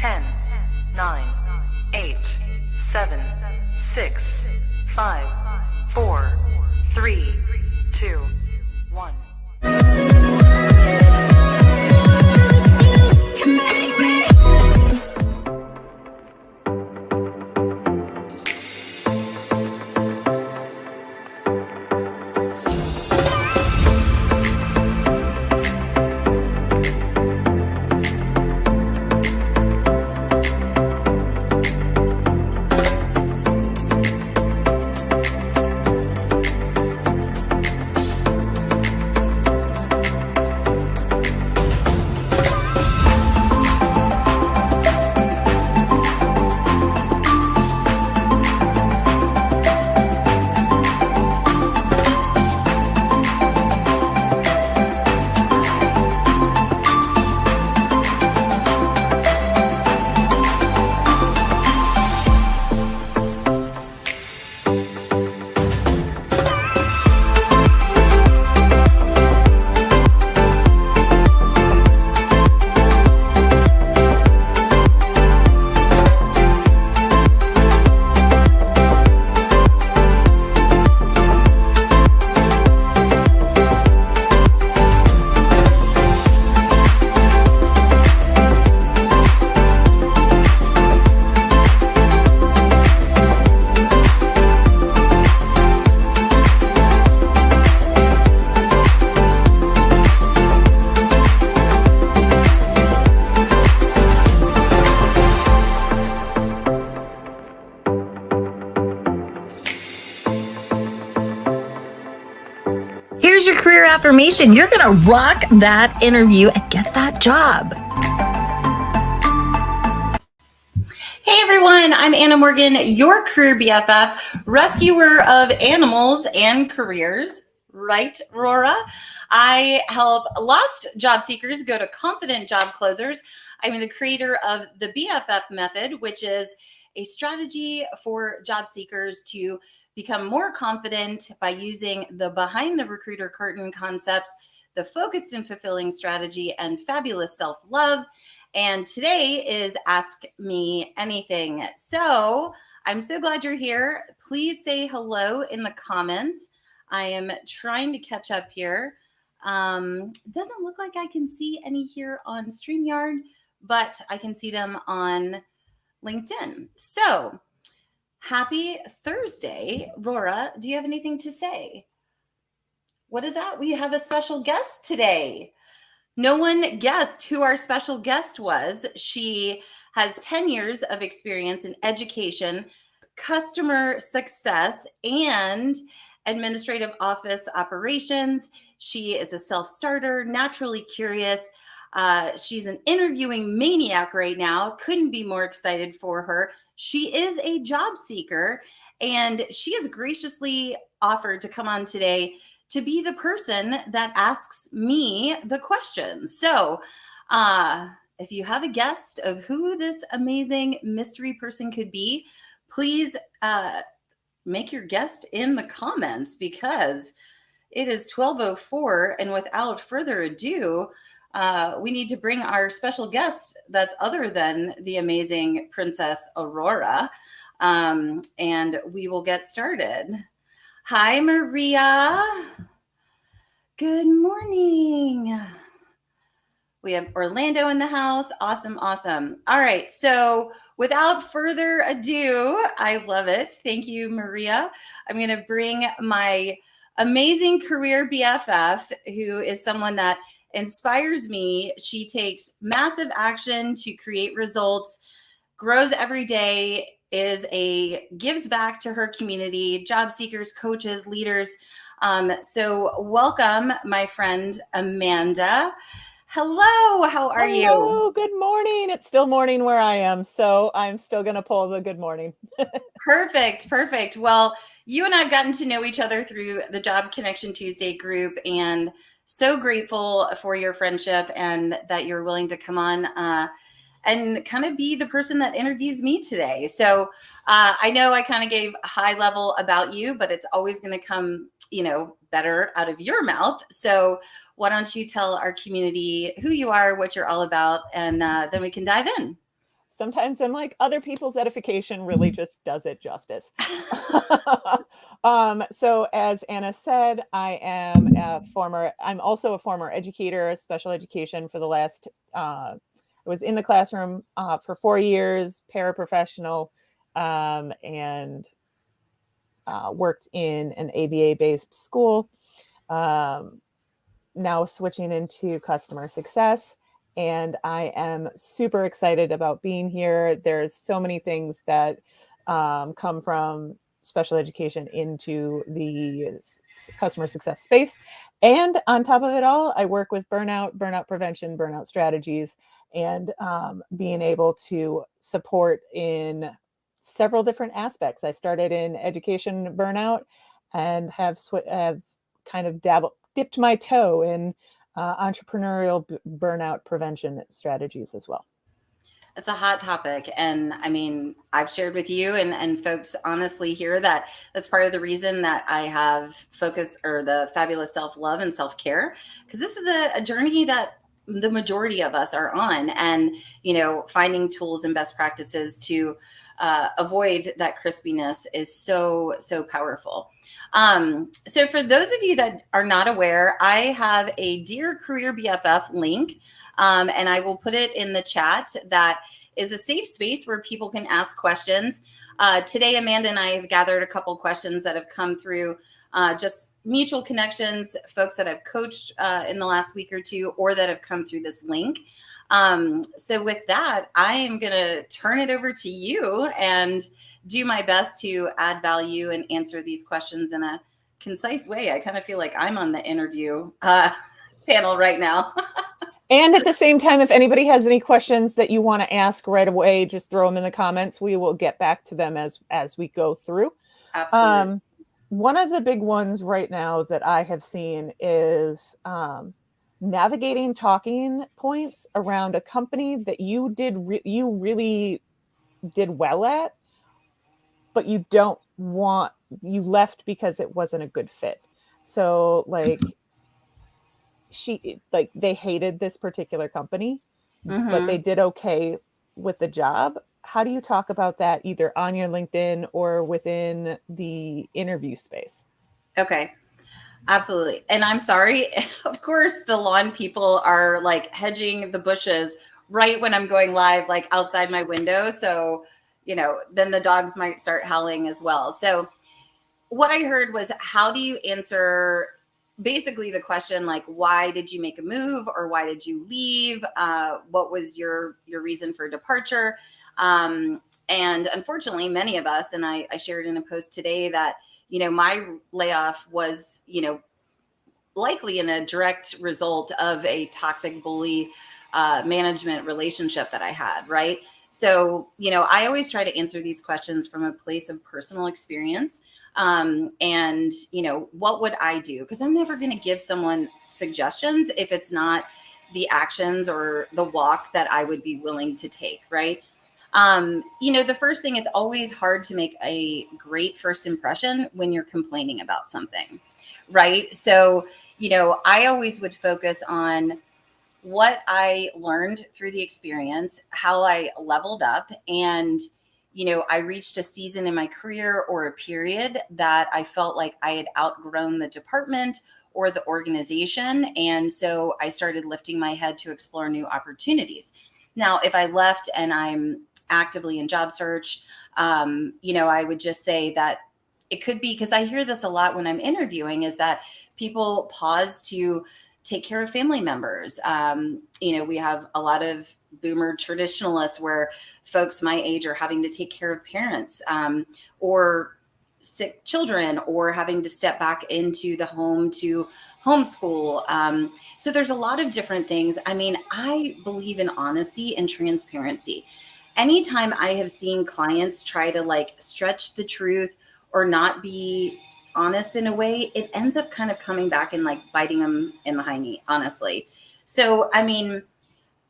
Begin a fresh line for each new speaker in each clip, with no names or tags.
10, 9, 8, 7, 6, 5, 4, 3, 2, 1.
Here's your career affirmation. You're going to rock that interview and get that job. Hey everyone, I'm Anna Morgan, your career BFF, rescuer of animals and careers. Right, Rora? I help lost job seekers go to confident job closers. I'm the creator of the BFF method, which is a strategy for job seekers to become more confident by using the behind the recruiter curtain concepts, the focused and fulfilling strategy, and fabulous self-love. And today is Ask Me Anything. So I'm so glad you're here. Please say hello in the comments. I am trying to catch up here. Doesn't look like I can see any here on StreamYard, but I can see them on LinkedIn. So happy Thursday. Rora, do you have anything to say? What is that? We have a special guest today. No one guessed who our special guest was. She has 10 years of experience in education, customer success, and administrative office operations. She is a self-starter, naturally curious. She's an interviewing maniac right now. Couldn't be more excited for her. She is a job seeker, and she has graciously offered to come on today to be the person that asks me the questions. So if you have a guess of who this amazing mystery person could be, please make your guess in the comments, because it is 12:04, and without further ado, we need to bring our special guest that's other than the amazing Princess Aurora, and we will get started. Hi, Maria. Good morning. We have Orlando in the house. Awesome, awesome. All right, so without further ado, I love it. Thank you, Maria. I'm going to bring my amazing career BFF, who is someone that inspires me. She takes massive action to create results, grows every day, gives back to her community, job seekers, coaches, leaders. So welcome, my friend Amanda. Hello, how are you?
Hello, good morning. It's still morning where I am, so I'm still going to pull the good morning.
Perfect, perfect. Well, you and I have gotten to know each other through the Job Connection Tuesday group, and so grateful for your friendship and that you're willing to come on and kind of be the person that interviews me today. So I know I kind of gave a high level about you, but it's always going to come, better out of your mouth. So why don't you tell our community who you are, what you're all about, and then we can dive in.
sometimes I'm like, other people's edification really just does it justice. So as Anna said, I'm also a former educator, a special education for the last, I was in the classroom for 4 years, paraprofessional, and worked in an ABA-based school. Now switching into customer success. And I am super excited about being here. There's so many things that come from special education into the customer success space. And on top of it all, I work with burnout prevention, burnout strategies, and being able to support in several different aspects. I started in education burnout and have kind of dipped my toe in entrepreneurial burnout prevention strategies as well.
It's a hot topic. And I mean, I've shared with you and folks honestly here that that's part of the reason that I have focused or the fabulous self-love and self-care, because this is a journey that the majority of us are on, and, you know, finding tools and best practices to avoid that crispiness is so powerful. So for those of you that are not aware, I have a Dear Career BFF link, and I will put it in the chat. That is a safe space where people can ask questions. Today, Amanda and I have gathered a couple questions that have come through just mutual connections, folks that I've coached in the last week or two, or that have come through this link. So with that, I am going to turn it over to you and do my best to add value and answer these questions in a concise way. I kind of feel like I'm on the interview panel right now.
And at the same time, if anybody has any questions that you want to ask right away, just throw them in the comments. We will get back to them as we go through.
Absolutely.
One of the big ones right now that I have seen is navigating talking points around a company that you really did well at, but you left because it wasn't a good fit. So they hated this particular company, but they did okay with the job. How do you talk about that either on your LinkedIn or within the interview space?
Okay. Absolutely. And I'm sorry. Of course, the lawn people are like hedging the bushes right when I'm going live, like outside my window. So, you know, then the dogs might start howling as well. So what I heard was, how do you answer basically the question, like, why did you make a move, or why did you leave? What was your reason for departure? And unfortunately, many of us, and I shared in a post today that, you know, my layoff was, you know, likely in a direct result of a toxic bully management relationship that I had, right? So, you know, I always try to answer these questions from a place of personal experience. And, you know, what would I do? Because I'm never going to give someone suggestions if it's not the actions or the walk that I would be willing to take, right? You know, the first thing, it's always hard to make a great first impression when you're complaining about something, right? So, you know, I always would focus on what I learned through the experience, how I leveled up, and, you know, I reached a season in my career or a period that I felt like I had outgrown the department or the organization. And so I started lifting my head to explore new opportunities. Now, if I left and I'm actively in job search, you know, I would just say that it could be, because I hear this a lot when I'm interviewing, is that people pause to take care of family members. You know, we have a lot of boomer traditionalists where folks my age are having to take care of parents or sick children, or having to step back into the home to homeschool. So there's a lot of different things. I mean, I believe in honesty and transparency. Anytime I have seen clients try to like stretch the truth or not be honest in a way, it ends up kind of coming back and like biting them in the hiney, honestly. So, I mean,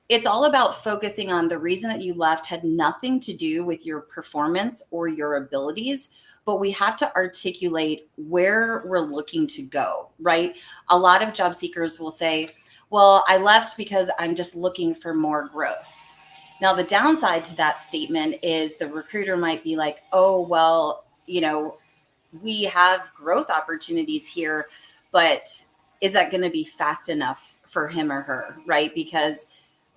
it's all about focusing on the reason that you left had nothing to do with your performance or your abilities, but we have to articulate where we're looking to go, right? A lot of job seekers will say, well, I left because I'm just looking for more growth. Now, the downside to that statement is the recruiter might be like, oh, well, we have growth opportunities here, but is that going to be fast enough for him or her, right? Because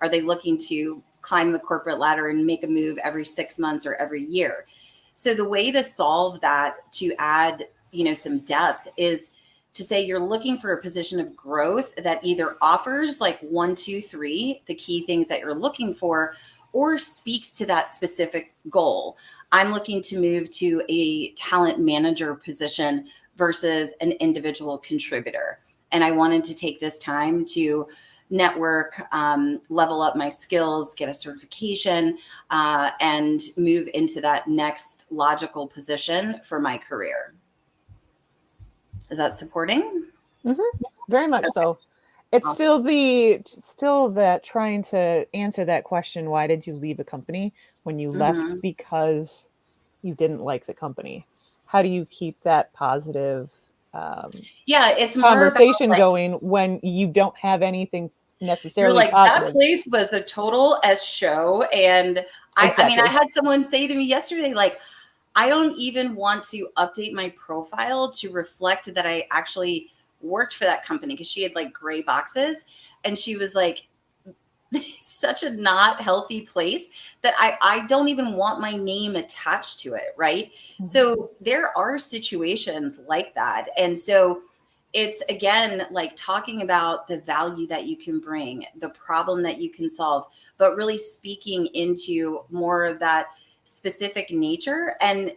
are they looking to climb the corporate ladder and make a move every 6 months or every year? So the way to solve that, to add, some depth, is to say you're looking for a position of growth that either offers like 1, 2, 3, the key things that you're looking for, or speaks to that specific goal. I'm looking to move to a talent manager position versus an individual contributor. And I wanted to take this time to network, level up my skills, get a certification, and move into that next logical position for my career. Is that supporting?
Mm-hmm. Very much so. It's still that trying to answer that question, why did you leave a company when you left because you didn't like the company? How do you keep that positive
it's
conversation going when you don't have anything necessarily
you're like,
positive?
that place was a total show. And I mean, I had someone say to me yesterday, like, I don't even want to update my profile to reflect that I actually worked for that company, because she had like gray boxes. And she was like, such a not healthy place that I don't even want my name attached to it. Right. Mm-hmm. So there are situations like that. And so it's, again, like talking about the value that you can bring, the problem that you can solve, but really speaking into more of that specific nature. And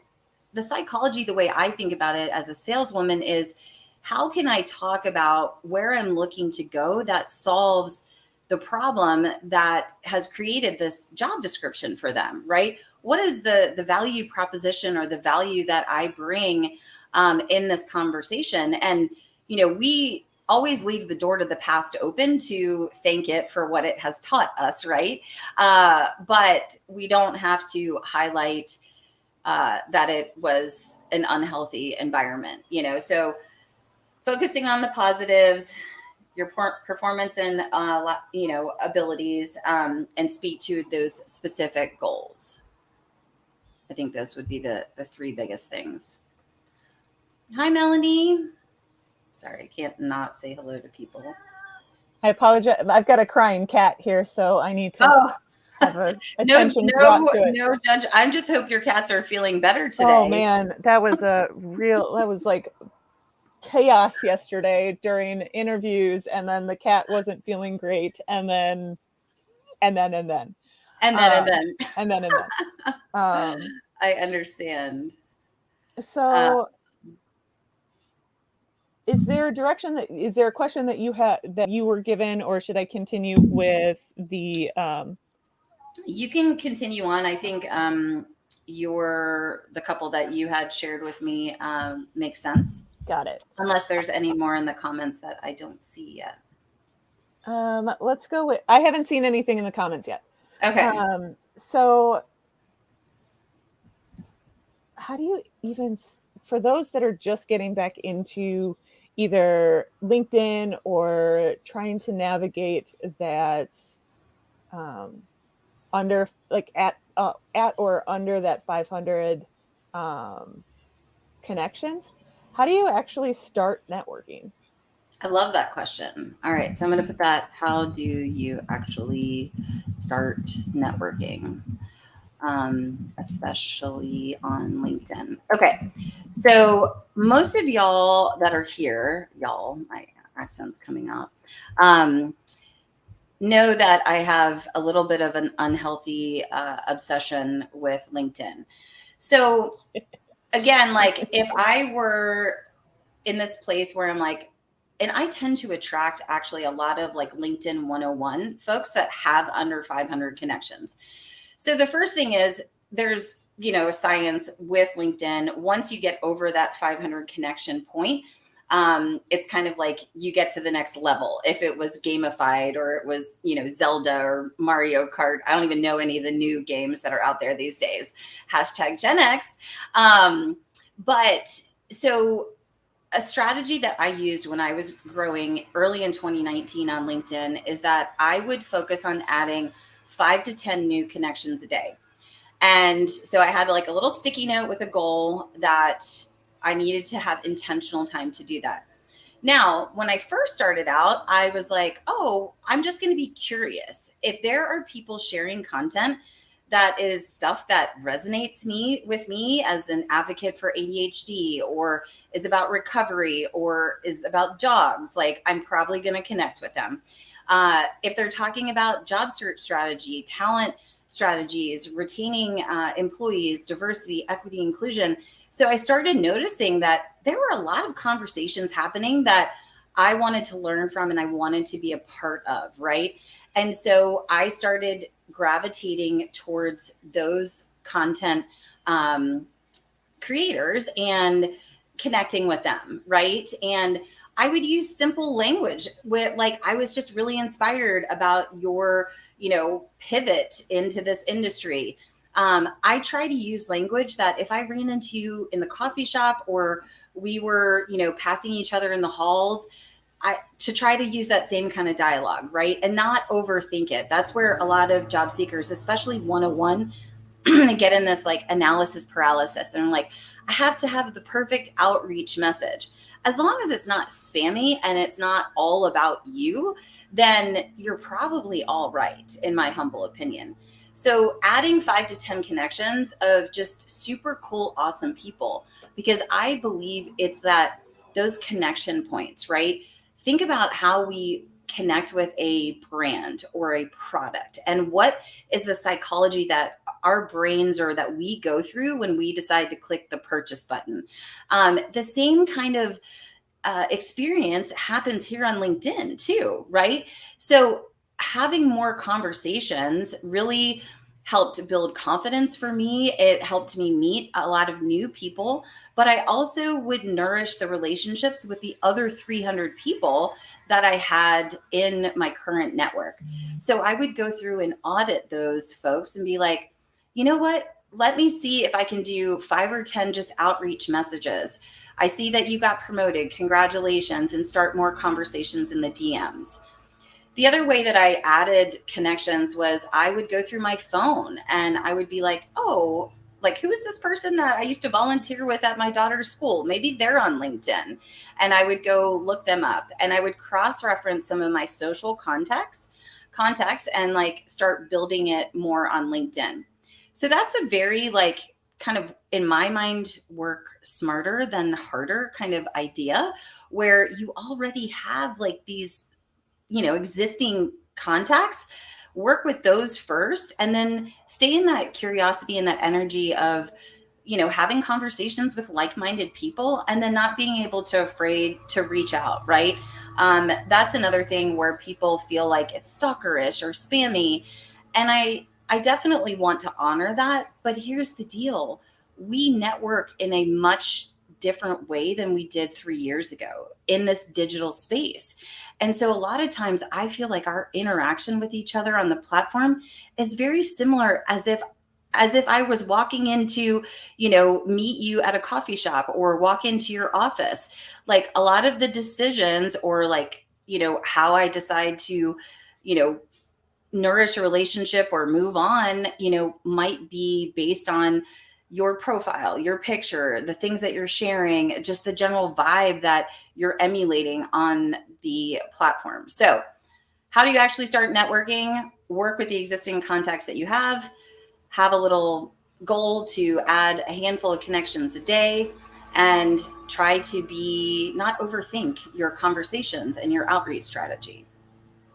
the psychology, the way I think about it as a saleswoman, is how can I talk about where I'm looking to go that solves the problem that has created this job description for them, right? What is the value proposition or the value that I bring in this conversation? And, we always leave the door to the past open to thank it for what it has taught us, right? But we don't have to highlight that it was an unhealthy environment, so focusing on the positives, your performance and, abilities, and speak to those specific goals. I think those would be the 3 biggest things. Hi, Melanie. Sorry, I can't not say hello to people.
I apologize. I've got a crying cat here, so I need to have attention brought to it.
No, Judge. I just hope your cats are feeling better today.
Oh man, that was like chaos yesterday during interviews, and then the cat wasn't feeling great, and then.
I understand.
So, is there a question that you had that you were given, or should I continue with the?
You can continue on. I think the couple that you had shared with me makes sense.
Got it.
Unless there's any more in the comments that I don't see yet.
Let's go with, I haven't seen anything in the comments yet.
Okay.
So how do you even, for those that are just getting back into either LinkedIn or trying to navigate that under, like at or under that 500 connections, how do you actually start networking?
I love that question. All right. So I'm going to put that. How do you actually start networking? Especially on LinkedIn. Okay. So most of y'all that are here, my accent's coming out, know that I have a little bit of an unhealthy obsession with LinkedIn. So again, like if I were in this place where I'm like, and I tend to attract actually a lot of like LinkedIn 101 folks that have under 500 connections. So the first thing is there's, a science with LinkedIn. Once you get over that 500 connection point, it's kind of like you get to the next level. If it was gamified or it was, Zelda or Mario Kart, I don't even know any of the new games that are out there these days. #Gen X. But so a strategy that I used when I was growing early in 2019 on LinkedIn is that I would focus on adding 5 to 10 new connections a day. And so I had like a little sticky note with a goal that I needed to have intentional time to do that. Now, when I first started out, I was like, oh, I'm just going to be curious. If there are people sharing content that is stuff that resonates with me as an advocate for ADHD, or is about recovery, or is about dogs, like I'm probably going to connect with them. If they're talking about job search strategy, talent strategies, retaining employees, diversity, equity, inclusion. So I started noticing that there were a lot of conversations happening that I wanted to learn from and I wanted to be a part of, right? And so I started gravitating towards those content creators and connecting with them, right? And I would use simple language with, like, I was just really inspired about your, pivot into this industry. I try to use language that if I ran into you in the coffee shop or we were, passing each other in the halls, to try to use that same kind of dialogue, right? And not overthink it. That's where a lot of job seekers, especially 101, get in this like analysis paralysis. They're like, I have to have the perfect outreach message. As long as it's not spammy and it's not all about you, then you're probably all right, in my humble opinion. So adding 5 to 10 connections of just super cool, awesome people, because I believe it's those connection points, right? Think about how we connect with a brand or a product, and what is the psychology that our brains or that we go through when we decide to click the purchase button. The same kind of experience happens here on LinkedIn too, right? So having more conversations really helped build confidence for me. It helped me meet a lot of new people, but I also would nourish the relationships with the other 300 people that I had in my current network. So I would go through and audit those folks and be like, you know what? Let me see if I can do 5 or 10 just outreach messages. I see that you got promoted. Congratulations, and start more conversations in the DMs. The other way that I added connections was I would go through my phone and I would be like, oh, like, who is this person that I used to volunteer with at my daughter's school? Maybe they're on LinkedIn. And I would go look them up and I would cross-reference some of my social contacts and like start building it more on LinkedIn. So that's a very like kind of, in my mind, work smarter than harder kind of idea, where you already have like these, existing contacts. Work with those first and then stay in that curiosity and that energy of, having conversations with like-minded people and then not being afraid to reach out, right? That's another thing where people feel like it's stalkerish or spammy. And I definitely want to honor that. But here's the deal. We network in a much different way than we did 3 years ago in this digital space. And so a lot of times I feel like our interaction with each other on the platform is very similar as if I was walking into, meet you at a coffee shop or walk into your office. Like a lot of the decisions or like, how I decide to, nourish a relationship or move on, might be based on your profile, your picture, the things that you're sharing, just the general vibe that you're emulating on the platform. So how do you actually start networking? Work with the existing contacts that you have a little goal to add a handful of connections a day, and try to not overthink your conversations and your outreach strategy.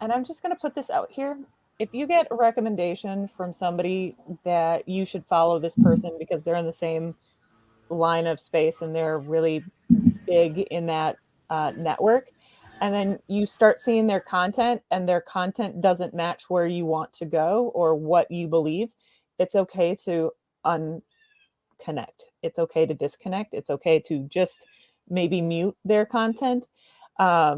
And I'm just going to put this out here. If you get a recommendation from somebody that you should follow this person because they're in the same line of space and they're really big in that network, and then you start seeing their content and their content doesn't match where you want to go or what you believe, it's okay to unconnect. It's okay to disconnect. It's okay to just maybe mute their content. I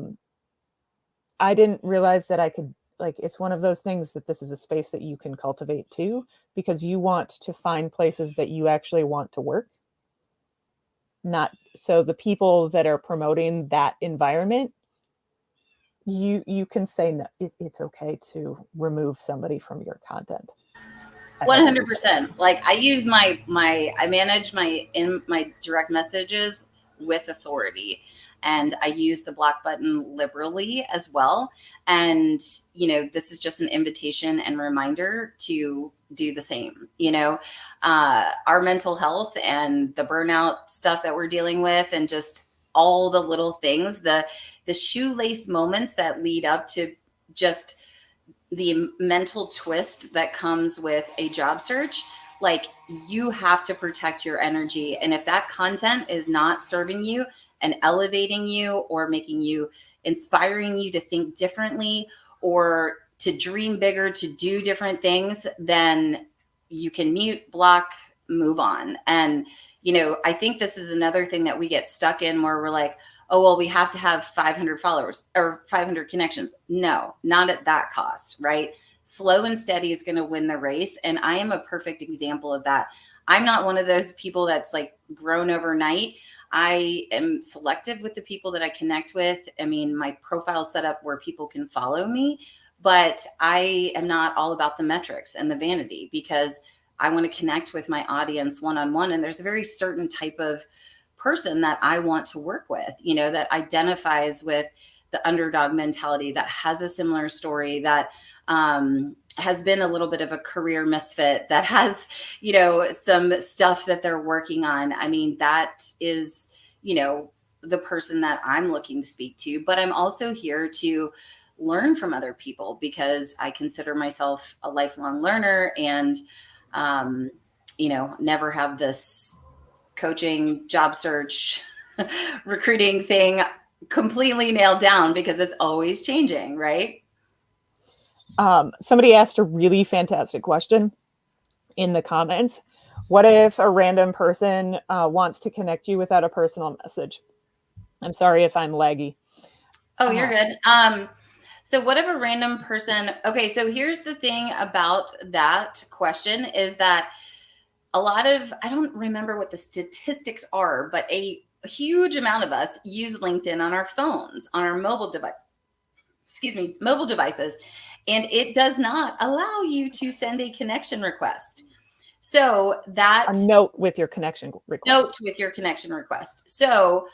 didn't realize that I could, like, it's one of those things that this is a space that you can cultivate too, because you want to find places that you actually want to work. Not so the people that are promoting that environment you can say no. It's okay to remove somebody from your content.
100%. Like I use I manage my direct messages with authority, and I use the block button liberally as well. And this is just an invitation and reminder to do the same. Our mental health and the burnout stuff that we're dealing with, and just all the little things, the shoelace moments that lead up to just the mental twist that comes with a job search. Like, you have to protect your energy. And if that content is not serving you and elevating you, or making you, inspiring you to think differently, or to dream bigger, to do different things, then you can mute, block, move on. And, I think this is another thing that we get stuck in, where we're like, oh, well, we have to have 500 followers or 500 connections. No, not at that cost, right? Slow and steady is going to win the race. And I am a perfect example of that. I'm not one of those people that's like grown overnight. I am selective with the people that I connect with. I mean, my profile is set up where people can follow me, but I am not all about the metrics and the vanity, because I want to connect with my audience one-on-one. And there's a very certain type of person that I want to work with, that identifies with the underdog mentality, that has a similar story, that has been a little bit of a career misfit, that has, some stuff that they're working on. I mean, that is, the person that I'm looking to speak to. But I'm also here to learn from other people, because I consider myself a lifelong learner, and, never have this coaching, job search, recruiting thing completely nailed down, because it's always changing, right?
Somebody asked a really fantastic question in the comments. What if a random person wants to connect you without a personal message? I'm sorry if I'm laggy.
Oh, you're good. So what if a random person, okay, so here's the thing about that question, is that a lot of, I don't remember what the statistics are, but a huge amount of us use LinkedIn on our phones, on our mobile devices, and it does not allow you to send a connection request. So that
a note with your connection request.
So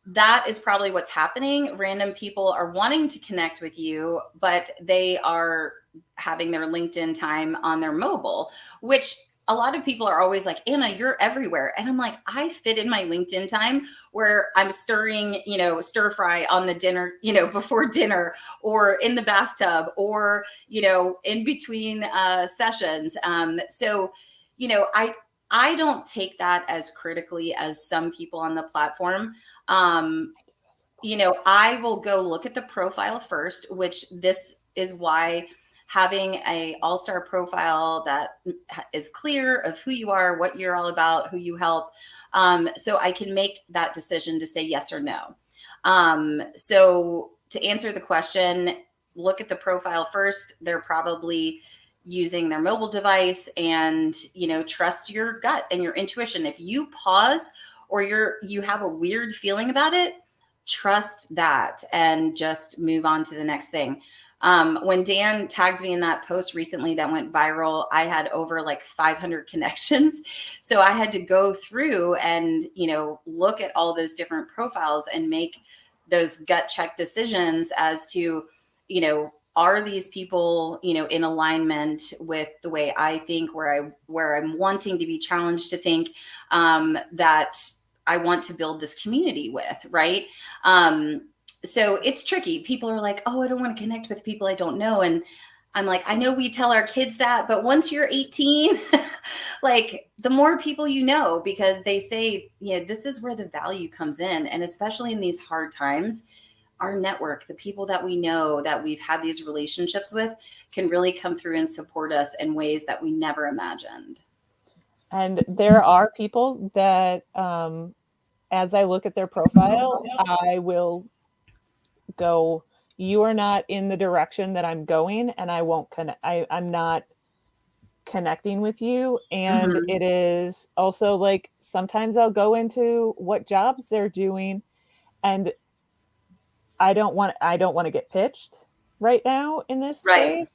that is probably what's happening. Random people are wanting to connect with you, but they are having their LinkedIn time on their mobile, which a lot of people are always like, Anna, you're everywhere. And I'm like, I fit in my LinkedIn time where I'm stirring, stir fry on the dinner, before dinner, or in the bathtub, or, in between sessions. So, I don't take that as critically as some people on the platform. I will go look at the profile first, which this is why having a all-star profile that is clear of who you are, what you're all about, who you help. So I can make that decision to say yes or no. So to answer the question, look at the profile first. They're probably using their mobile device, and, trust your gut and your intuition. If you pause, or you have a weird feeling about it, trust that and just move on to the next thing. When Dan tagged me in that post recently that went viral, I had over like 500 connections. So I had to go through and, look at all those different profiles and make those gut check decisions as to, are these people, in alignment with the way I think, where I'm wanting to be challenged to think, that I want to build this community with, right? So it's tricky. People are like, oh, I don't want to connect with people I don't know. And I'm like, I know we tell our kids that, but once you're 18, like, the more people because they say, this is where the value comes in. And especially in these hard times, our network, the people that we know, that we've had these relationships with, can really come through and support us in ways that we never imagined.
And there are people that, as I look at their profile, I will go, you are not in the direction that I'm going, and I won't connect. I'm not connecting with you. And it is also like, sometimes I'll go into what jobs they're doing, and I don't want to get pitched right now in this
Right.
stage.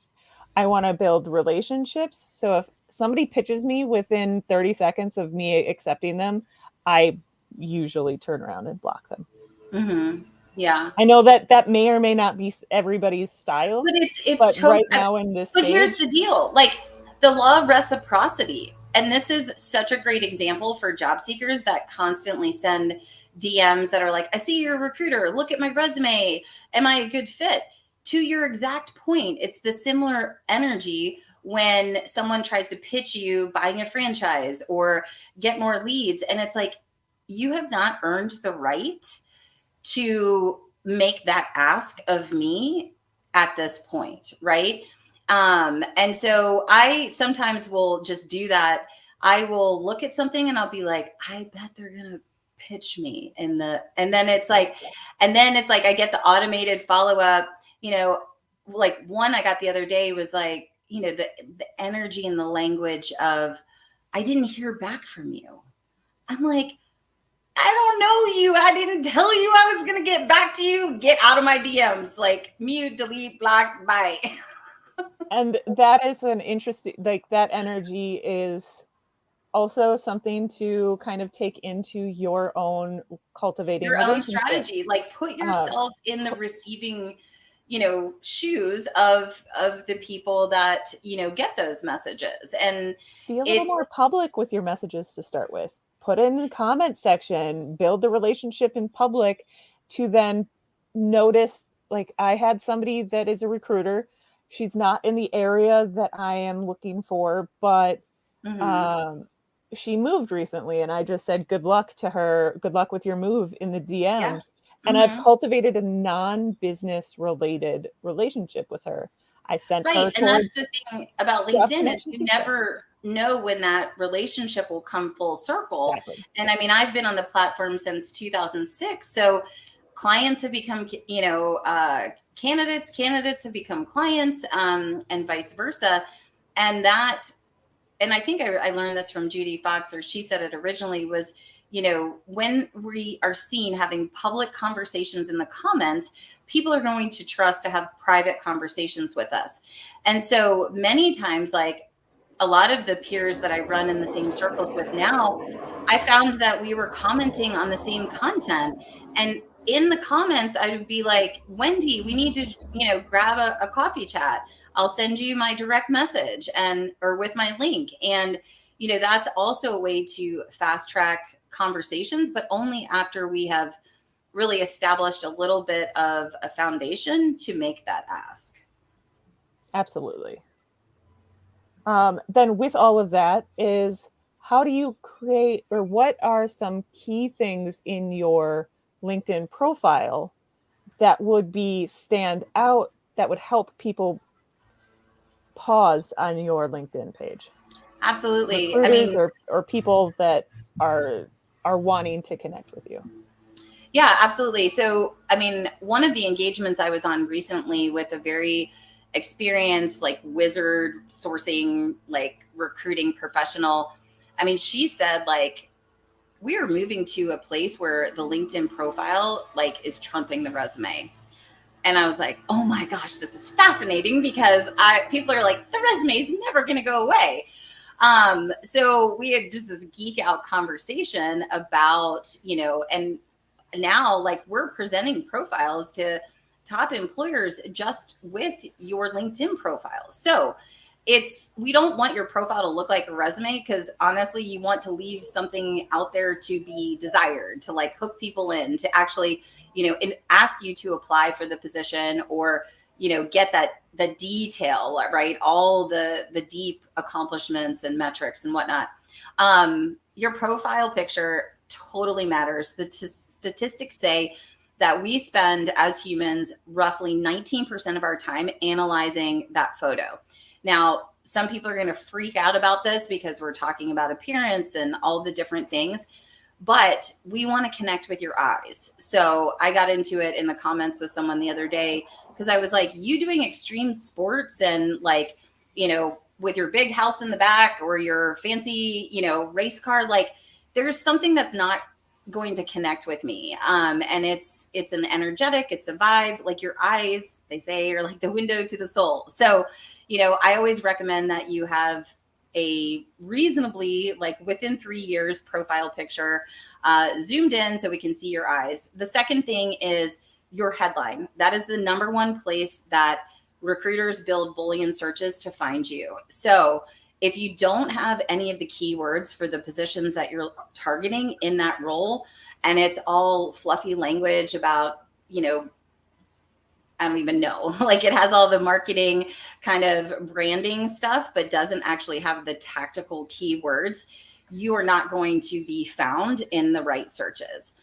I want to build relationships. So if somebody pitches me within 30 seconds of me accepting them, I usually turn around and block them.
Mm-hmm. Yeah.
I know that may or may not be everybody's style,
But it's
but
totally,
right now in this
but
stage,
here's the deal. Like the law of reciprocity. And this is such a great example for job seekers that constantly send DMs that are like, I see you're a recruiter. Look at my resume. Am I a good fit? To your exact point, it's the similar energy when someone tries to pitch you buying a franchise or get more leads. And it's like, you have not earned the right to make that ask of me at this point, right? And so I sometimes will just do that. I will look at something and I'll be like, I bet they're gonna pitch me and then it's like I get the automated follow-up, like one I got the other day was like, the energy and the language of, I didn't hear back from you. I'm like, I don't know you. I didn't tell you I was going to get back to you. Get out of my DMs. Like mute, delete, block, bye.
and that is an interesting, like that energy is also something to kind of take into your own cultivating
Your own
relationship.
strategy. Like put yourself in the receiving, shoes of the people that, get those messages. And
be a little more public with your messages to start with. Put it in the comment section, build the relationship in public to then notice, like I had somebody that is a recruiter. She's not in the area that I am looking for, but she moved recently and I just said, good luck to her. Good luck with your move in the DMs. Yeah. And I've cultivated a non-business related relationship with her. I sent her.
And that's the thing about LinkedIn is you never know when that relationship will come full circle. Exactly. And I mean, I've been on the platform since 2006. So clients have become, candidates have become clients, and vice versa. And I think I learned this from Judy Fox, or she said it originally, was, when we are seen having public conversations in the comments, people are going to trust to have private conversations with us. And so many times, like a lot of the peers that I run in the same circles with now, I found that we were commenting on the same content. And in the comments, I would be like, Wendy, we need to, grab a coffee chat. I'll send you my direct message or with my link. And, that's also a way to fast track conversations, but only after we have really established a little bit of a foundation to make that ask.
Absolutely. Then with all of that is, how do you create, or what are some key things in your LinkedIn profile that would stand out, that would help people pause on your LinkedIn page?
Absolutely.
Recruiters or people that are wanting to connect with you.
Yeah, absolutely. So, one of the engagements I was on recently with a very experienced, like wizard sourcing, like recruiting professional, she said, like, we are moving to a place where the LinkedIn profile, like, is trumping the resume. And I was like, oh my gosh, this is fascinating, because people are like, the resume is never going to go away. So we had just this geek out conversation about, and now, like, we're presenting profiles to top employers just with your LinkedIn profile. So we don't want your profile to look like a resume, because honestly, you want to leave something out there to be desired, to like hook people in, to actually, and ask you to apply for the position, or, get the detail, right? All the deep accomplishments and metrics and whatnot. Your profile picture totally matters. The statistics say that we spend as humans roughly 19% of our time analyzing that photo. Now, some people are going to freak out about this because we're talking about appearance and all the different things, but we want to connect with your eyes. So I got into it in the comments with someone the other day, because I was like, you doing extreme sports and like, with your big house in the back or your fancy, race car, like there's something that's not going to connect with me. And it's an energetic, it's a vibe. Like your eyes, they say, are like the window to the soul. So, I always recommend that you have a reasonably, like within 3 years, profile picture zoomed in so we can see your eyes. The second thing is your headline. That is the number one place that recruiters build Boolean searches to find you. So if you don't have any of the keywords for the positions that you're targeting in that role, and it's all fluffy language about, I don't even know, like it has all the marketing kind of branding stuff, but doesn't actually have the tactical keywords, you are not going to be found in the right searches.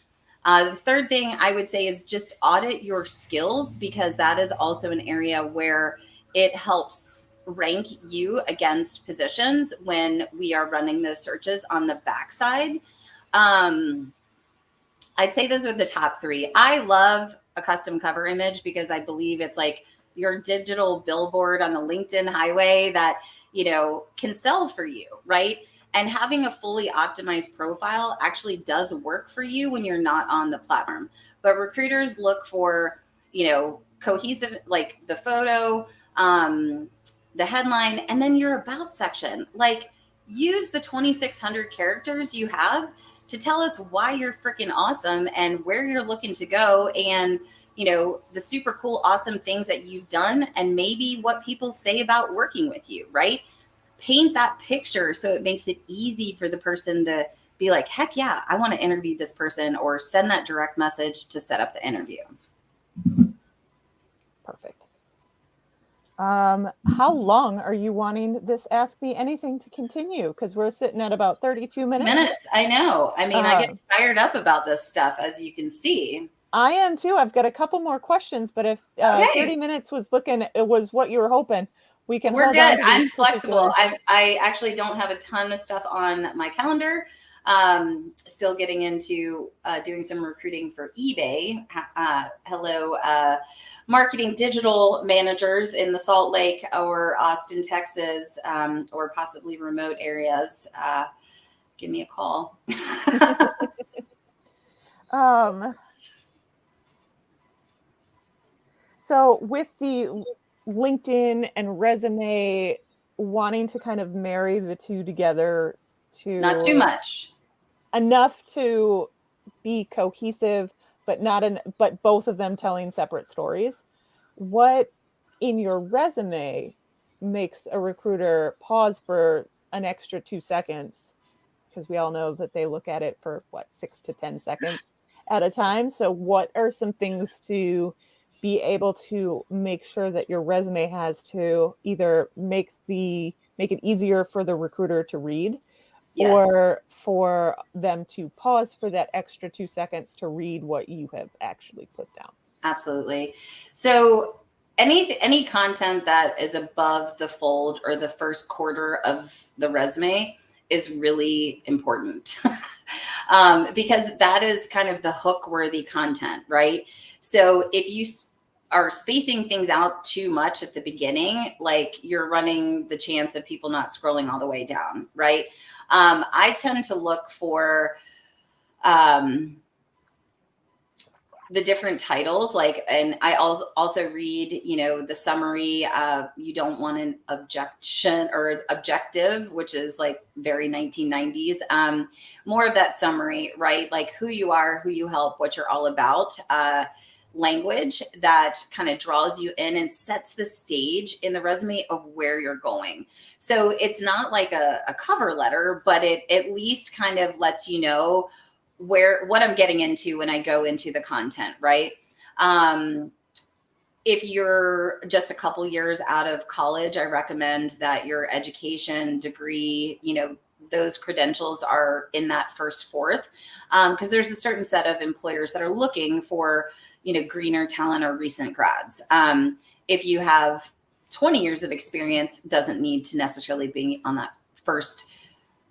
The third thing I would say is just audit your skills, because that is also an area where it helps rank you against positions when we are running those searches on the backside. I'd say those are the top three. I love a custom cover image because I believe it's like your digital billboard on the LinkedIn highway that, can sell for you, right? And having a fully optimized profile actually does work for you when you're not on the platform. But recruiters look for, cohesive, like the photo, the headline, and then your about section. Like use the 2,600 characters you have to tell us why you're freaking awesome and where you're looking to go, and the super cool, awesome things that you've done, and maybe what people say about working with you, right? Paint that picture so it makes it easy for the person to be like, heck yeah, I want to interview this person, or send that direct message to set up the interview.
Perfect. How long are you wanting this Ask Me Anything to continue? Because we're sitting at about 32 minutes.
I know. I mean, I get fired up about this stuff, as you can see.
I am too. I've got a couple more questions, but if 30 minutes was what you were hoping, we can.
We're
hold
good.
on
I'm flexible. I actually don't have a ton of stuff on my calendar. Still getting into doing some recruiting for eBay. Hello, marketing digital managers in the Salt Lake or Austin, Texas, or possibly remote areas. Give me a call.
So with the LinkedIn and resume, wanting to kind of marry the two together,
not too much,
enough to be cohesive, but but both of them telling separate stories. What in your resume makes a recruiter pause for an extra 2 seconds? Because we all know that they look at it for 6 to 10 seconds at a time. So what are some things to be able to make sure that your resume has to either make it easier for the recruiter to read, yes, or for them to pause for that extra 2 seconds to read what you have actually put down?
Absolutely. So any content that is above the fold or the first quarter of the resume is really important because that is kind of the hook worthy content, right? So if you are spacing things out too much at the beginning, like you're running the chance of people not scrolling all the way down, right? I tend to look for the different titles, and I also read, the summary. You don't want an objection or objective, which is like very 1990s. More of that summary, right? Like who you are, who you help, what you're all about. Language that kind of draws you in and sets the stage in the resume of where you're going. So it's not like a cover letter, but it at least kind of lets you know what I'm getting into when I go into the content, right? If you're just a couple years out of college, I recommend that your education degree, those credentials are in that first fourth, because there's a certain set of employers that are looking for, greener talent or recent grads. If you have 20 years of experience, doesn't need to necessarily be on that first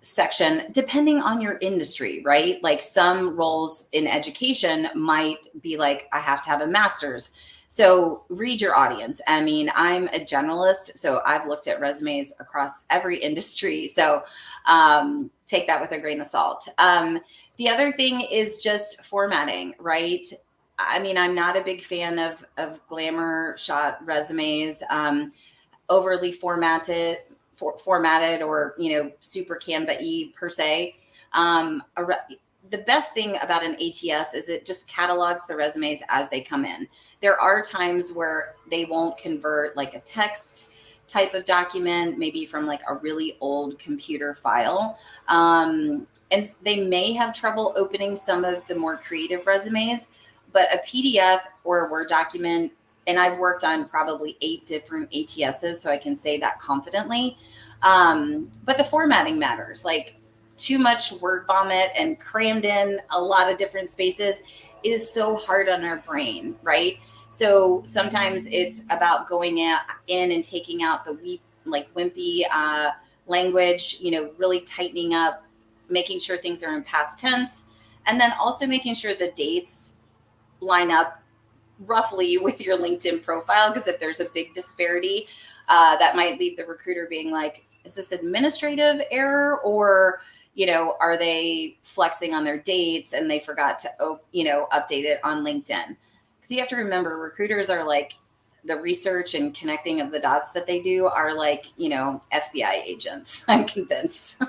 section, depending on your industry, right? Like some roles in education might be like, I have to have a master's. So read your audience. I mean, I'm a generalist, so I've looked at resumes across every industry. So take that with a grain of salt. The other thing is just formatting, right? I mean, I'm not a big fan of glamour shot resumes, overly formatted or, super Canva-y per se. The best thing about an ATS is it just catalogs the resumes as they come in. There are times where they won't convert like a text type of document, maybe from like a really old computer file. And they may have trouble opening some of the more creative resumes, but a PDF or a Word document, and I've worked on probably 8 different ATSs, so I can say that confidently. But the formatting matters. Like, too much word vomit and crammed in a lot of different spaces is so hard on our brain, right? So sometimes it's about going in and taking out the wimpy language, really tightening up, making sure things are in past tense, and then also making sure the dates line up roughly with your LinkedIn profile, because if there's a big disparity, that might leave the recruiter being like, is this administrative error, or are they flexing on their dates and they forgot to update it on LinkedIn? Because you have to remember, recruiters are like, the research and connecting of the dots that they do are like FBI agents. I'm convinced.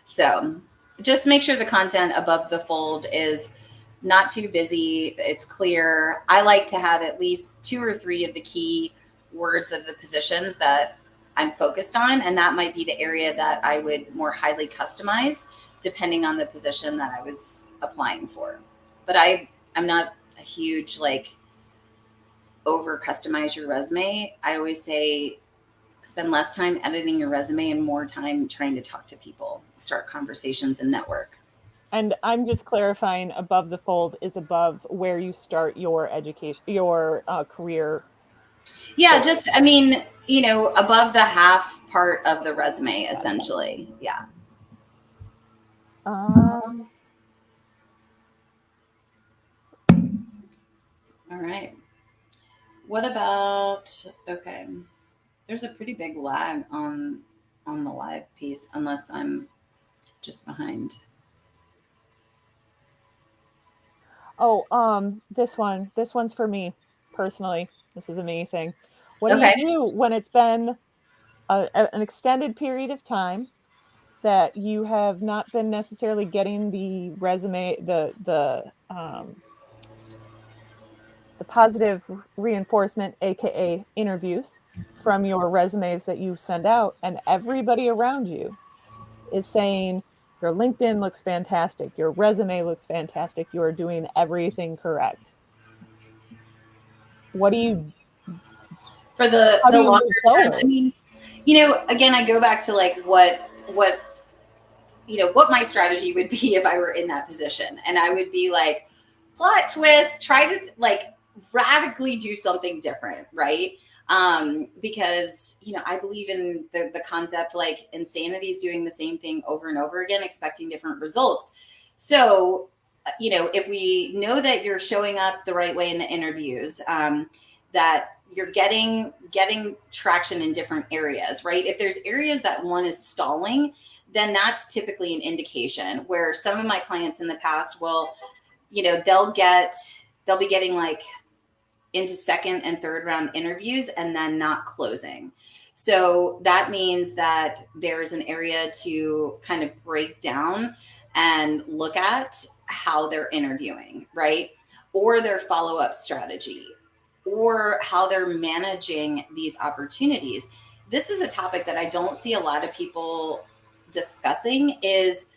So just make sure the content above the fold is not too busy. It's clear. I like to have at least 2 or 3 of the key words of the positions that I'm focused on. And that might be the area that I would more highly customize depending on the position that I was applying for. But I'm not a huge over customize your resume. I always say spend less time editing your resume and more time trying to talk to people, start conversations, and network.
And I'm just clarifying, above the fold is above where you start your education, your career.
Yeah, just, above the half part of the resume, essentially. Yeah. All right. What about, okay, there's a pretty big lag on the live piece, unless I'm just behind.
Oh, this one's for me personally. This is a me thing. What do
Okay.
you do when it's been an extended period of time that you have not been necessarily getting the resume, the positive reinforcement, aka interviews, from your resumes that you send out, and everybody around you is saying your LinkedIn looks fantastic, your resume looks fantastic, you are doing everything correct? What do you
For the
how do you
longer
move
term,
forward?
I mean, again, I go back to what my strategy would be if I were in that position. And I would be like, plot twist, try to radically do something different, right? Because I believe in the concept, like, insanity is doing the same thing over and over again, expecting different results. So if we know that you're showing up the right way in the interviews, that you're getting traction in different areas, right? If there's areas that one is stalling, then that's typically an indication where some of my clients in the past will, they'll be getting into second and third round interviews and then not closing. So that means that there's an area to kind of break down and look at how they're interviewing, right? Or their follow-up strategy, or how they're managing these opportunities. This is a topic that I don't see a lot of people discussing, is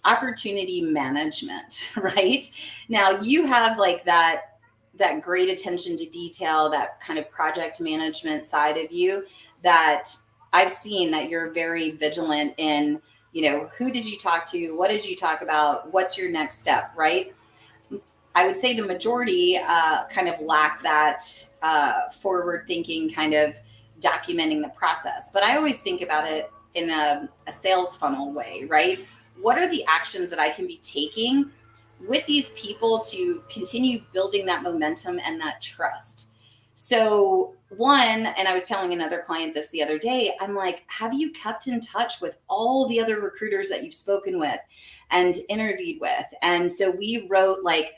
opportunity management, right? Now you have that great attention to detail, that kind of project management side of you that I've seen that you're very vigilant in, who did you talk to? What did you talk about? What's your next step, right? I would say the majority kind of lack that forward thinking, kind of documenting the process. But I always think about it in a sales funnel way, right? What are the actions that I can be taking with these people to continue building that momentum and that trust. So one, and I was telling another client this the other day, I'm like, have you kept in touch with all the other recruiters that you've spoken with and interviewed with? And so we wrote like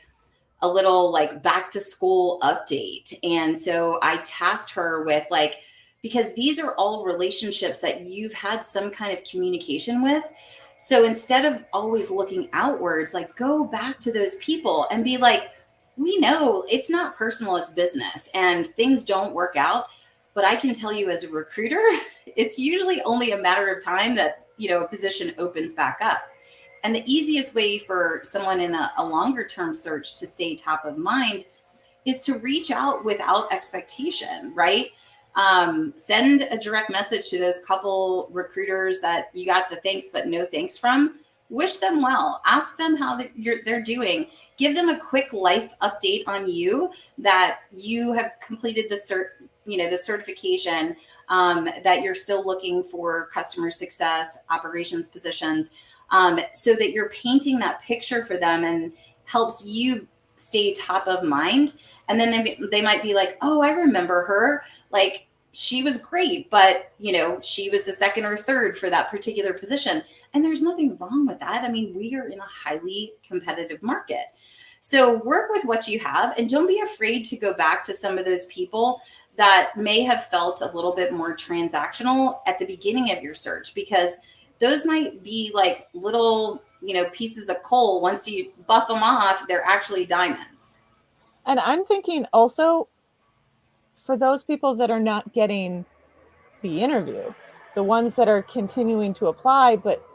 a little like back to school update. And so I tasked her with like, because these are all relationships that you've had some kind of communication with. So instead of always looking outwards, like go back to those people and be like, we know it's not personal, it's business and things don't work out. But I can tell you as a recruiter, it's usually only a matter of time that, a position opens back up. And the easiest way for someone in a longer term search to stay top of mind is to reach out without expectation, right? Send a direct message to those couple recruiters that you got the thanks but no thanks from. Wish them well. Ask them how they're doing. Give them a quick life update on you, that you have completed the certification, that you're still looking for customer success, operations positions, so that you're painting that picture for them and helps you stay top of mind. And then they might be like, oh, I remember her. Like, she was great, but she was the second or third for that particular position. And there's nothing wrong with that. I mean, we are in a highly competitive market. So work with what you have and don't be afraid to go back to some of those people that may have felt a little bit more transactional at the beginning of your search, because those might be like little, pieces of coal. Once you buff them off, they're actually diamonds.
And I'm thinking also for those people that are not getting the interview, the ones that are continuing to apply, but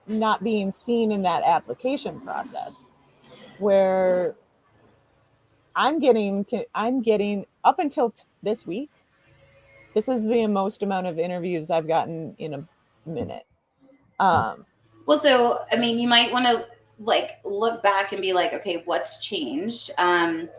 not being seen in that application process, where I'm getting up until this week, this is the most amount of interviews I've gotten in a minute.
Well, so, I mean, you might want to like look back and be like, okay, what's changed? Because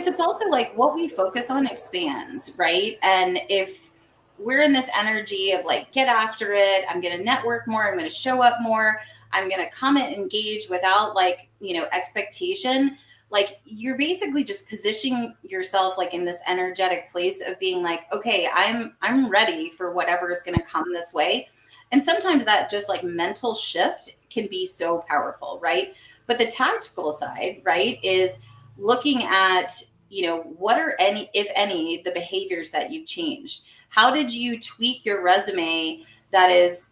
it's also like what we focus on expands, right? And if we're in this energy of like, get after it, I'm going to network more, I'm going to show up more, I'm going to comment, engage without like, expectation, like you're basically just positioning yourself like in this energetic place of being like, okay, I'm ready for whatever is going to come this way. And sometimes that just like mental shift can be so powerful, right? But the tactical side, right, is looking at, what are any, if any, the behaviors that you've changed? How did you tweak your resume that is,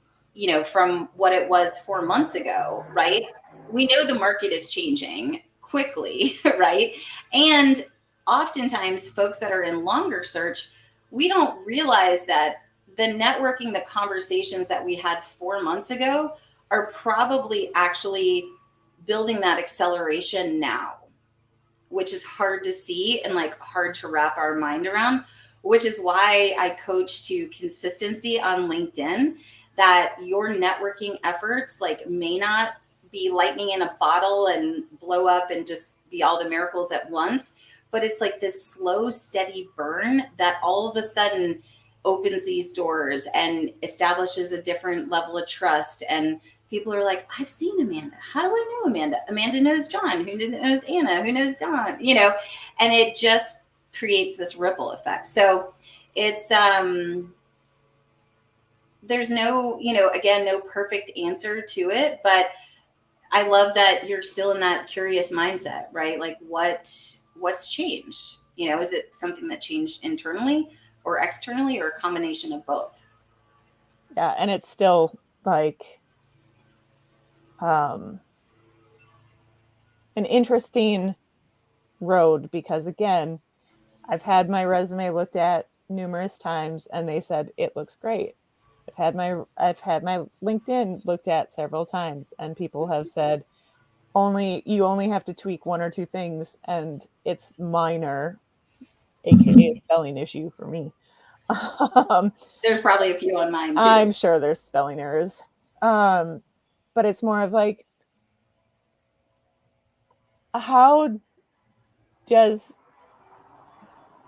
from what it was 4 months ago, right? We know the market is changing quickly, right? And oftentimes folks that are in longer search, we don't realize that the networking, the conversations that we had 4 months ago are probably actually building that acceleration now, which is hard to see and like hard to wrap our mind around, which is why I coach to consistency on LinkedIn, that your networking efforts like may not be lightning in a bottle and blow up and just be all the miracles at once, but it's like this slow, steady burn that all of a sudden opens these doors and establishes a different level of trust. And people are like, I've seen Amanda. How do I know Amanda? Amanda knows John, who knows Anna, who knows Don, and it just creates this ripple effect. So it's, there's no, again, no perfect answer to it, but I love that you're still in that curious mindset, right? Like what's changed? Is it something that changed internally or externally or a combination of both?
Yeah. And it's still like, an interesting road, because again, I've had my resume looked at numerous times and they said it looks great. I've had my LinkedIn looked at several times and people have said you only have to tweak one or two things and it's minor, aka a spelling issue for me.
There's probably a few on mine too.
I'm sure there's spelling errors. But it's more of like, how does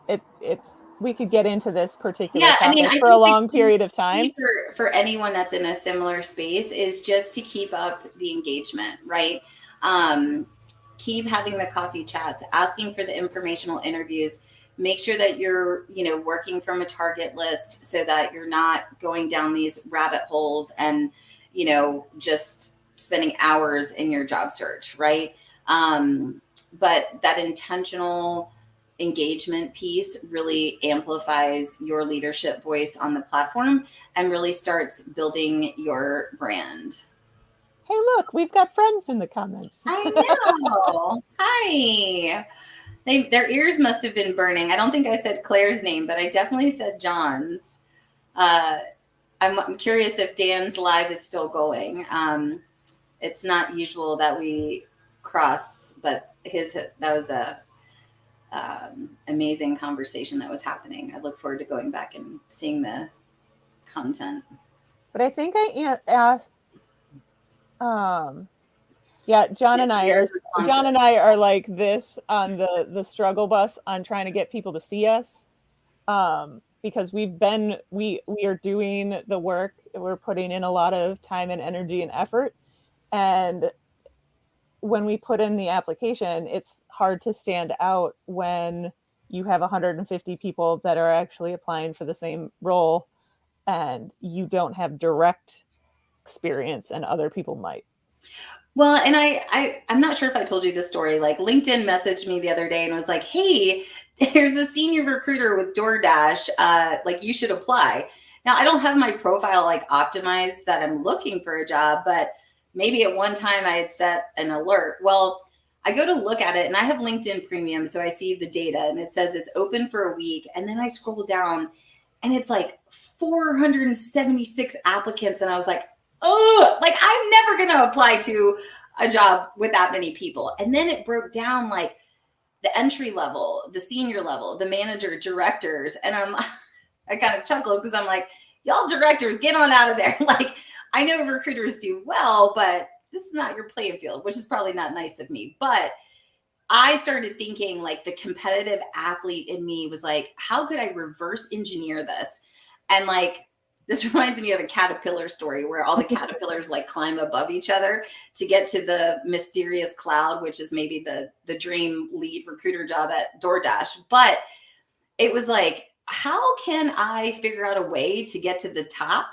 it's we could get into this particular topic for a long period of time.
For anyone that's in a similar space is just to keep up the engagement, right? Keep having the coffee chats, asking for the informational interviews. Make sure that you're, working from a target list so that you're not going down these rabbit holes and, just spending hours in your job search, right? But that intentional engagement piece really amplifies your leadership voice on the platform and really starts building your brand.
Hey, look, we've got friends in the comments.
I know. Hi. Their ears must have been burning. I don't think I said Claire's name, but I definitely said John's. I'm curious if Dan's live is still going. It's not usual that we cross, but that was a amazing conversation that was happening. I look forward to going back and seeing the content.
But I think I asked. Yeah, John and I are like this on the struggle bus on trying to get people to see us, because we are doing the work. We're putting in a lot of time and energy and effort, and when we put in the application, it's hard to stand out when you have 150 people that are actually applying for the same role, and you don't have direct experience, and other people might.
Well, and I'm not sure if I told you this story. Like LinkedIn messaged me the other day and was like, "Hey, there's a senior recruiter with DoorDash. Like you should apply." Now I don't have my profile like optimized that I'm looking for a job, but maybe at one time I had set an alert. Well, I go to look at it and I have LinkedIn Premium, so I see the data and it says it's open for a week, and then I scroll down and it's like 476 applicants, and I was like, oh, like I'm never going to apply to a job with that many people. And then it broke down like the entry level, the senior level, the manager, directors. And I kind of chuckled because I'm like, y'all directors, get on out of there. Like, I know recruiters do well, but this is not your playing field, which is probably not nice of me. But I started thinking like the competitive athlete in me was like, how could I reverse engineer this? And like, this reminds me of a caterpillar story where all the caterpillars like climb above each other to get to the mysterious cloud, which is maybe the dream lead recruiter job at DoorDash. But it was like, how can I figure out a way to get to the top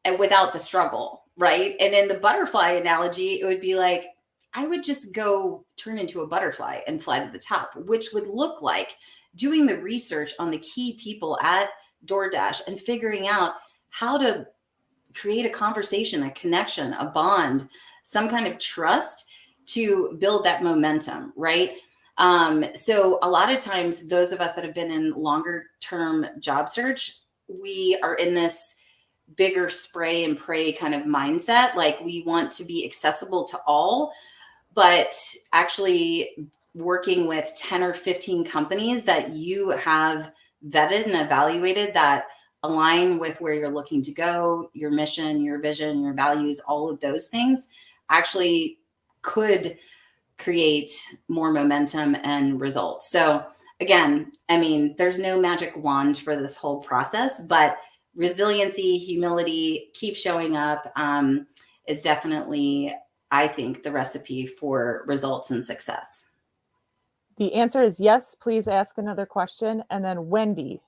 and without the struggle, right? And in the butterfly analogy, it would be like, I would just go turn into a butterfly and fly to the top, which would look like doing the research on the key people at DoorDash and figuring out how to create a conversation, a connection, a bond, some kind of trust to build that momentum, right? So a lot of times, those of us that have been in longer term job search, we are in this bigger spray and pray kind of mindset. Like we want to be accessible to all, but actually working with 10 or 15 companies that you have vetted and evaluated that align with where you're looking to go, your mission, your vision, your values, all of those things actually could create more momentum and results. So again, I mean, there's no magic wand for this whole process, but resiliency, humility, keep showing up is definitely, I think, the recipe for results and success.
The answer is yes. Please ask another question. And then Wendy.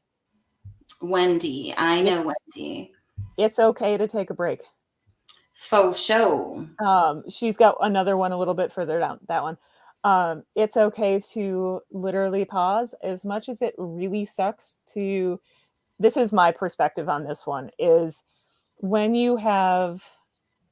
I know Wendy.
It's okay to take a break.
Faux show.
She's got another one a little bit further down, that one. It's okay to literally pause, as much as it really sucks to, this is my perspective on this one, is when you have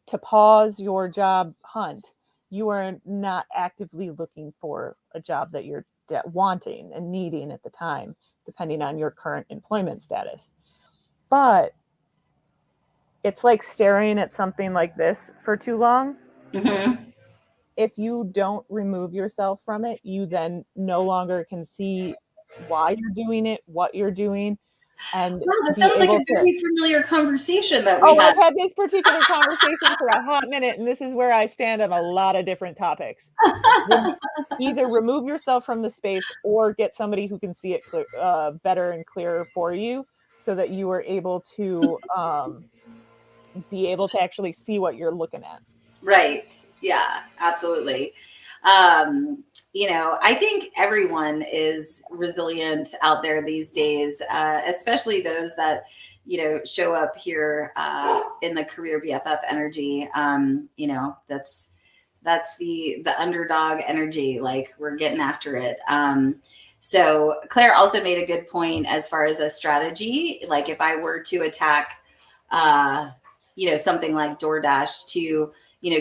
to pause your job hunt, you are not actively looking for a job that you're wanting and needing at the time, depending on your current employment status. But it's like staring at something like this for too long.
Mm-hmm.
If you don't remove yourself from it, you then no longer can see why you're doing it, what you're doing. And
wow, that sounds like a very familiar conversation that we had.
I've had this particular conversation for a hot minute, and this is where I stand on a lot of different topics. Either remove yourself from the space or get somebody who can see it better and clearer for you, so that you are able to be able to actually see what you're looking at.
Right. Yeah, absolutely. I think everyone is resilient out there these days, especially those that, show up here in the Career BFF energy. That's the underdog energy. Like we're getting after it. So Claire also made a good point as far as a strategy. Like if I were to attack, something like DoorDash to,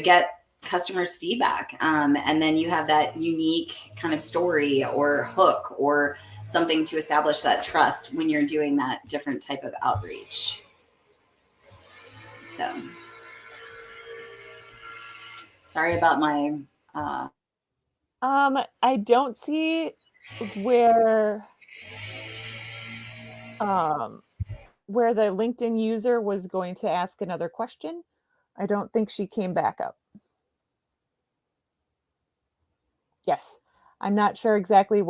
get customers feedback, and then you have that unique kind of story or hook or something to establish that trust when you're doing that different type of outreach. So sorry about my
I don't see where um, where the LinkedIn user was going to ask another question. I don't think she came back up. Yes, I'm not sure exactly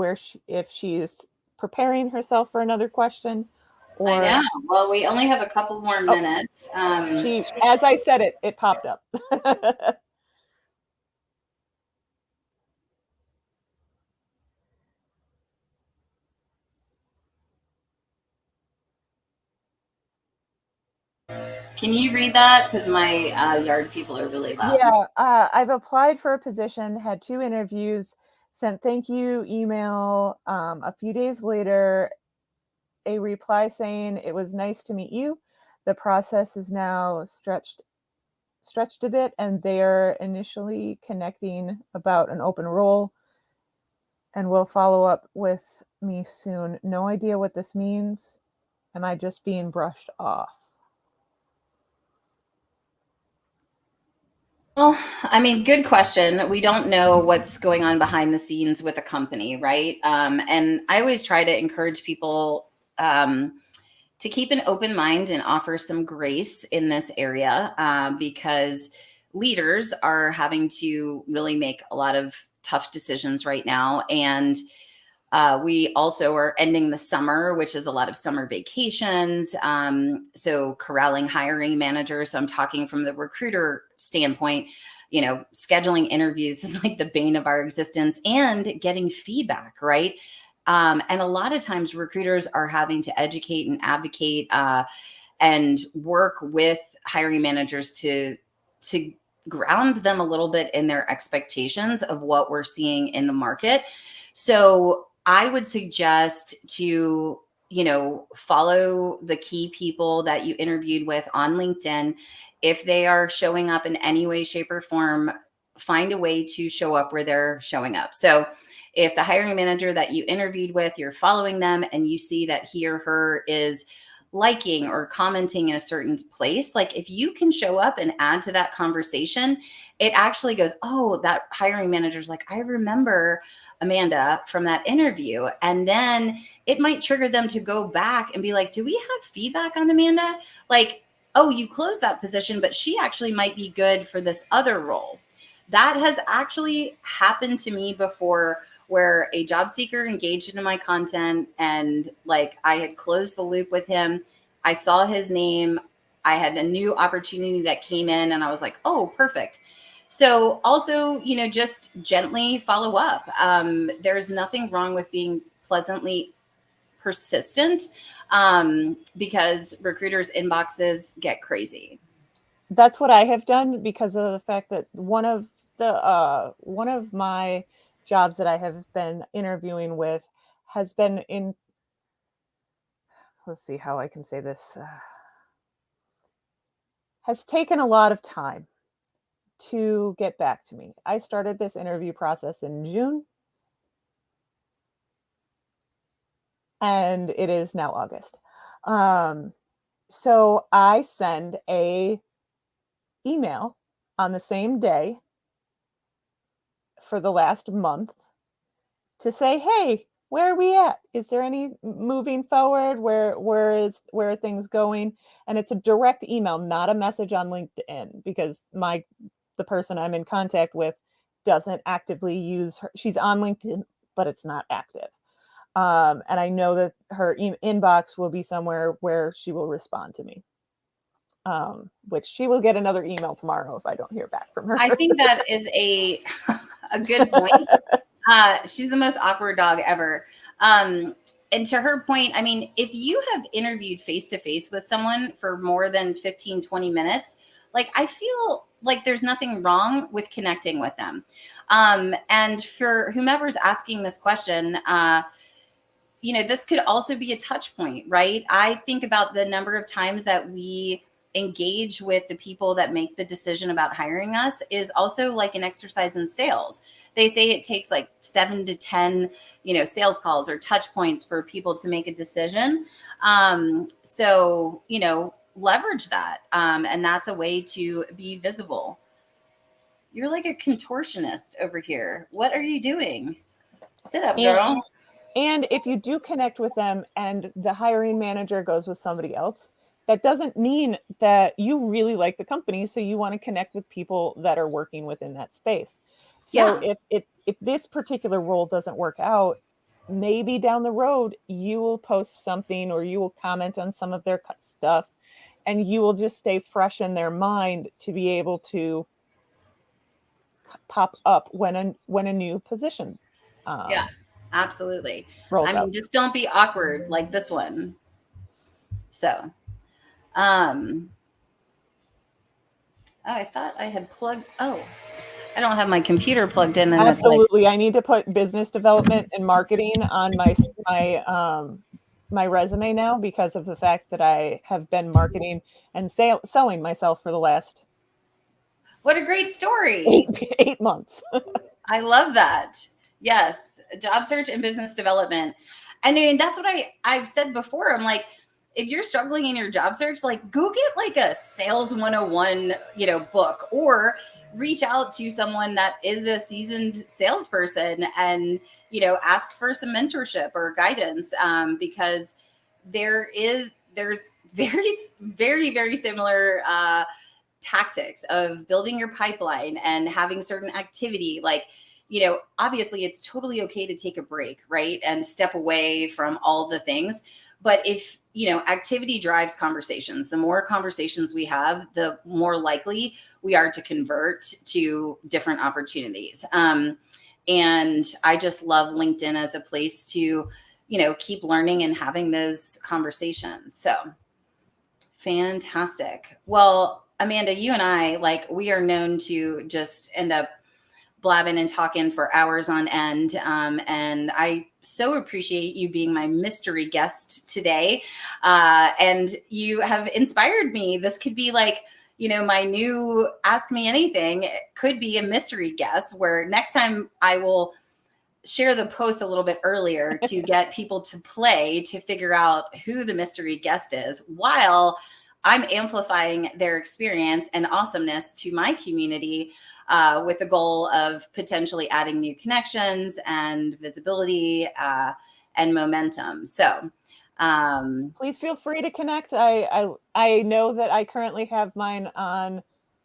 if she's preparing herself for another question
I
or
know. Well, we only have a couple more
oh,
minutes.
as I said it popped up.
Can you read that? Because my yard people are really loud.
Yeah, I've applied for a position, had 2 interviews, sent thank you email. A few days later, a reply saying it was nice to meet you. The process is now stretched a bit, and they're initially connecting about an open role and will follow up with me soon. No idea what this means. Am I just being brushed off?
Well, I mean, good question. We don't know what's going on behind the scenes with a company, right? And I always try to encourage people to keep an open mind and offer some grace in this area, because leaders are having to really make a lot of tough decisions right now. And we also are ending the summer, which is a lot of summer vacations. So corralling hiring managers. So I'm talking from the recruiter standpoint. Scheduling interviews is like the bane of our existence, and getting feedback, right? And a lot of times recruiters are having to educate and advocate and work with hiring managers to ground them a little bit in their expectations of what we're seeing in the market. So I would suggest to, follow the key people that you interviewed with on LinkedIn. If they are showing up in any way, shape, or form, find a way to show up where they're showing up. So if the hiring manager that you interviewed with, you're following them and you see that he or her is liking or commenting in a certain place, like if you can show up and add to that conversation, it actually goes, oh, that hiring manager's like, I remember Amanda from that interview. And then it might trigger them to go back and be like, do we have feedback on Amanda? Like, oh, you closed that position, but she actually might be good for this other role. That has actually happened to me before, where a job seeker engaged in my content and like I had closed the loop with him. I saw his name. I had a new opportunity that came in and I was like, oh, perfect. So also, just gently follow up. There's nothing wrong with being pleasantly persistent, because recruiters' inboxes get crazy.
That's what I have done because of the fact that one of my jobs that I have been interviewing with has been in, let's see how I can say this, has taken a lot of time to get back to me. I started this interview process in June and it is now August. So I send a email on the same day for the last month to say, hey, where are we at? Is there any moving forward? Where are things going? And it's a direct email, not a message on LinkedIn, because the person I'm in contact with doesn't actively use her. She's on LinkedIn, but it's not active. And I know that her inbox will be somewhere where she will respond to me. which she will get another email tomorrow if I don't hear back from her.
I think that is a good point. She's the most awkward dog ever. And to her point, I mean, if you have interviewed face-to-face with someone for more than 15, 20 minutes, like, I feel like there's nothing wrong with connecting with them. And for whomever's asking this question, this could also be a touch point, right? I think about the number of times that we engage with the people that make the decision about hiring us is also like an exercise in sales. They say it takes like 7 to 10, sales calls or touch points for people to make a decision. So, leverage that. And that's a way to be visible. You're like a contortionist over here. What are you doing? Sit up, girl.
And if you do connect with them and the hiring manager goes with somebody else, that doesn't mean that you really like the company. So you want to connect with people that are working within that space. So if this particular role doesn't work out, maybe down the road, you will post something or you will comment on some of their stuff and you will just stay fresh in their mind to be able to pop up when a new position
absolutely
rolls out.
Just don't be awkward like this one. So I thought I had plugged. Oh, I don't have my computer plugged in. And
absolutely, I need to put business development and marketing on my resume now because of the fact that I have been marketing and selling myself for the last.
What a great story!
8 months.
I love that. Yes, job search and business development. I mean, that's what I've said before. I'm like, if you're struggling in your job search, like, go get like a sales 101, book, or reach out to someone that is a seasoned salesperson and, ask for some mentorship or guidance, because there's very, very, very similar tactics of building your pipeline and having certain activity. Like, obviously it's totally okay to take a break, right? And step away from all the things. But if, activity drives conversations, the more conversations we have, the more likely we are to convert to different opportunities. And I just love LinkedIn as a place to, keep learning and having those conversations. So fantastic. Well, Amanda, you and I, we are known to just end up blabbing and talking for hours on end. And I so appreciate you being my mystery guest today. And you have inspired me. This could be my new Ask Me Anything. It could be a mystery guest where next time I will share the post a little bit earlier to get people to play to figure out who the mystery guest is while I'm amplifying their experience and awesomeness to my community, with the goal of potentially adding new connections and visibility and momentum. So
please feel free to connect. I know that I currently have mine on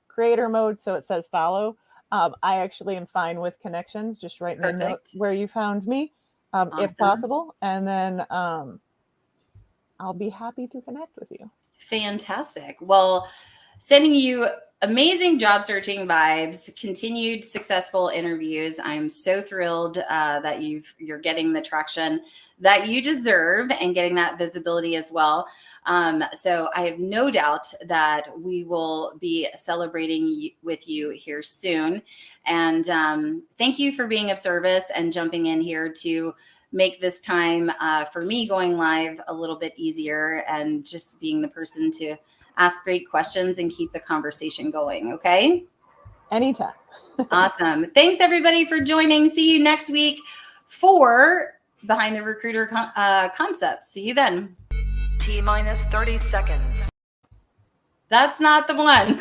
creator mode, so it says follow. I actually am fine with connections. Just write me a note where you found me, if possible, and then I'll be happy to connect with you.
Fantastic. Well, sending you amazing job searching vibes, continued successful interviews. I'm so thrilled that you're getting the traction that you deserve and getting that visibility as well. So I have no doubt that we will be celebrating with you here soon. And thank you for being of service and jumping in here to make this time for me going live a little bit easier and just being the person to ask great questions and keep the conversation going. Okay.
Anytime.
Awesome. Thanks everybody for joining. See you next week for Behind the Recruiter Concepts. See you then.
T-minus 30 seconds.
That's not the one.